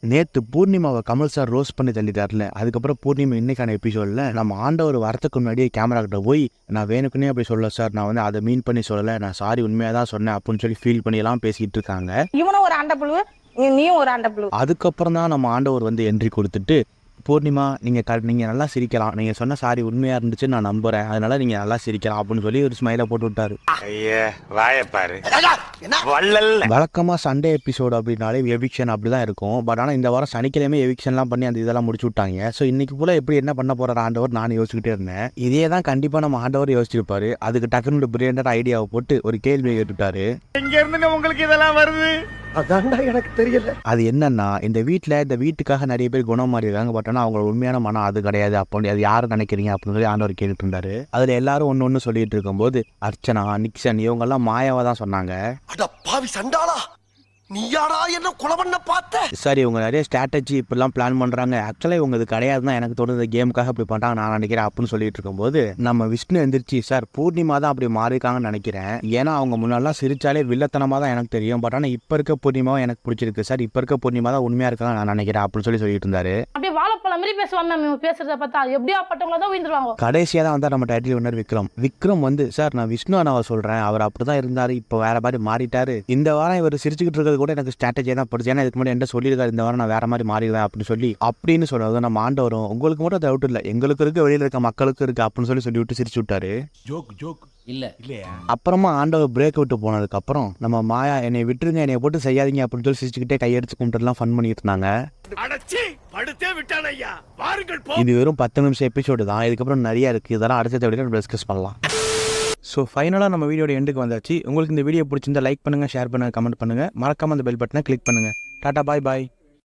நேத்து பூர்ணிமாவை Kamal sir roast பண்ணி தள்ளிட்டார்ல, அதுக்கப்புறம் பூர்ணிமா இன்னைக்கான எபிசோட்ல நம்ம ஆண்டவர் வரத்துக்கு முன்னாடியே கேமரா கிட்ட போய், நான் வேணுக்குன்னே அப்படி சொல்லல சார், நான் வந்து அதை மீன் பண்ணி சொல்லலை, நான் சாரி உண்மையாக தான் சொன்னேன் அப்படின்னு சொல்லி ஃபீல் பண்ணி எல்லாம் பேசிட்டு இருக்காங்க. இவனும் ஒரு ஆண்டப்புழு, நீயும் ஒரு ஆண்டப்புழு. அதுக்கப்புறம் தான் நம்ம ஆண்டவர் வந்து என்ட்ரி கொடுத்துட்டு, பூர்ணிமா நீங்கள் நல்லா சிரிக்கலாம், நீங்கள் சொன்ன சாரி உண்மையாக இருந்துச்சு நான் நம்புகிறேன், அதனால நீங்கள் நல்லா சிரிக்கலாம் அப்படின்னு சொல்லி ஒரு ஸ்மைலை போட்டு விட்டாரு. வழக்கமாக சண்டே எபிசோடு அப்படின்னாலே எவிக்ஷன் அப்படி தான் இருக்கும். பட் ஆனால் இந்த வாரம் சனிக்கிழமை எவிக்ஷன்லாம் பண்ணி அந்த இதெல்லாம் முடிச்சு விட்டாங்க. ஸோ இன்னைக்கு கூட எப்படி என்ன பண்ண போகிற ஆண்டவர் நான் யோசிச்சுக்கிட்டே இருந்தேன். இதே தான் கண்டிப்பாக நம்ம ஆண்டவர் யோசிச்சிருப்பாரு. அதுக்கு டக்குன்னு ஒரு பிரில்லியன்ட் ஐடியாவை போட்டு ஒரு கேள்வியை கேட்டுட்டாரு. உங்களுக்கு இதெல்லாம் வருது எனக்கு தெரியல. அது என்னன்னா, இந்த வீட்டுக்காக நிறைய பேர் குணம் மாறி இருக்காங்க. பட் ஆனால் அவங்க உண்மையான மனம் அது கிடையாது. அப்படி அது யாரும் நினைக்கிறீங்க அப்படின்னு சொல்லி ஆண்டவர் கேட்டுட்டு இருந்தாரு. அதுல எல்லாரும் ஒன்னு சொல்லிட்டு இருக்கும்போது அர்ச்சனா, நிக்சன் இவங்கெல்லாம் மாயாவா தான் சொன்னாங்க. நீயாடா என்ன கொலை பண்ண பார்த்த? சரி, இவங்க நிறைய ஸ்ட்ராட்டஜி இப்படிலாம் பிளான் பண்றாங்க. ஆக்சுவலாக இவங்க இது கிடையாது தான் எனக்கு தோணுது, கேமுக்காக இப்படி பண்றாங்க நான் நினைக்கிறேன் அப்படின்னு சொல்லிட்டு இருக்கும்போது நம்ம விஷ்ணு எந்திரிச்சு, சார் பூர்ணிமா தான் அப்படி மாறிருக்காங்கன்னு நினைக்கிறேன். ஏன்னா அவங்க முன்னாடிலாம் சிரிச்சாலே வில்லத்தனமா தான் எனக்கு தெரியும். பட் ஆனால் இப்ப இருக்க பூர்ணிமாவும் எனக்கு பிடிச்சிருக்கு சார், இப்ப இருக்க பூர்ணிமா தான் உண்மையா இருக்காங்க நான் நினைக்கிறேன் அப்படின்னு சொல்லிட்டு இருந்தாரு. அப்படியே வாழைப்பழம் மாதிரி பேசுவாங்க, பேசுறத பார்த்தா எப்படியா பட்டவங்கள தான் உயிர்ந்துருவாங்க. கடைசியா தான் வந்தா நம்ம டைட்டில் வின்னர் விக்ரம் வந்து, சார் நான் விஷ்ணு நான் சொல்றேன், அவர் அப்படிதான் இருந்தாரு, இப்போ வேற மாதிரி மாறிட்டாரு. இந்த வாரம் இவர் சிரிச்சுக்கிட்டு இருக்கிறது கூட எனக்கு ஸ்ட்ராட்டஜி தான் படிச்சு, ஏன்னா இதுக்கு முன்னாடி என்ன சொல்லியிருக்காரு, இந்த வாரம் நான் வேற மாதிரி மாறிடுவேன் அப்படின்னு சொல்றது நம்ம ஆண்டவரும் உங்களுக்கு மட்டும் டவுட் இல்லை, எங்களுக்கு இருக்கு, வெளியில இருக்க மக்களுக்கு இருக்கு அப்படின்னு சொல்லி விட்டு சிரிச்சு விட்டாரு. அப்புறமா ஆண்டவர் பிரேக் விட்டு போனதுக்கு அப்புறம் நம்ம மாயா, என்னை விட்டுருங்க, என்னை போட்டு செய்யாதீங்க அப்படின்னு சொல்லி சிரிச்சுக்கிட்டே கையடிச்சு கும்பிட்டுலாம் ஃபன் பண்ணிட்டு இருந்தாங்க. இது வெறும் 10 நிமிஷம் எபிசோடு தான், இதுக்கப்புறம் நிறைய இருக்கு, இதெல்லாம் அடுத்த வீடியோல டிஸ்கஸ் பண்ணலாம். ஸோ ஃபைனலாக நம்ம வீடியோட எண்டுக்கு வந்தாச்சு. உங்களுக்கு இந்த வீடியோ பிடிச்சிருந்தா லைக் பண்ணுங்கள், ஷேர் பண்ணுங்கள், கமெண்ட் பண்ணுங்கள், மறக்காமல் அந்த பெல் பட்டனை கிளிக் பண்ணுங்கள். டாடா, பாய் பாய்.